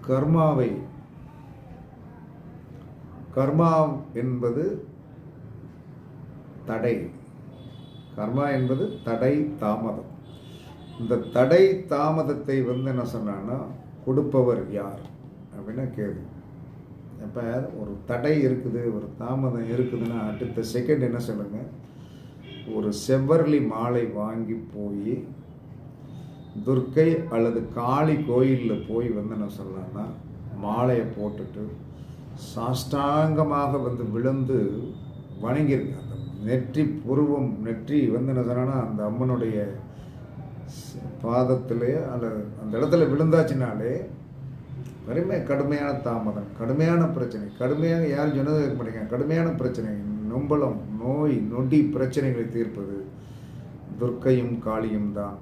கர்மாவை கர்மா என்பது தடை. கர்மா என்பது தடை, தாமதம். இந்த தடை தாமதத்தை என்ன சொன்னான்னா கொடுப்பவர் யார் அப்படின்னா கேள்வி. அப்போ ஒரு தடை இருக்குது, ஒரு தாமதம் இருக்குதுன்னா அடுத்த செகண்ட் என்ன சொல்லுங்க, ஒரு செவ்வரளி மாலை வாங்கி போய் துர்க்கை அல்லது காளி கோயிலில் போய் என்ன சொல்லலாம்னா மாலையை போட்டுட்டு சாஷ்டாங்கமாக விழுந்து வணங்கியிருங்க. அந்த நெற்றி புருவம் நெற்றி என்ன சொன்னா அந்த அம்மனுடைய பாதத்திலே அல்லது அந்த இடத்துல விழுந்தாச்சுனாலே வெறுமே கடுமையான தாமதம், கடுமையான பிரச்சனை, கடுமையாக யாரும் சொன்னது கேட்க மாட்டேங்க, கடுமையான பிரச்சனை, நொம்பலம், நோய் நொடி பிரச்சனைகளை தீர்ப்பது துர்க்கையும் காளியும் தான்.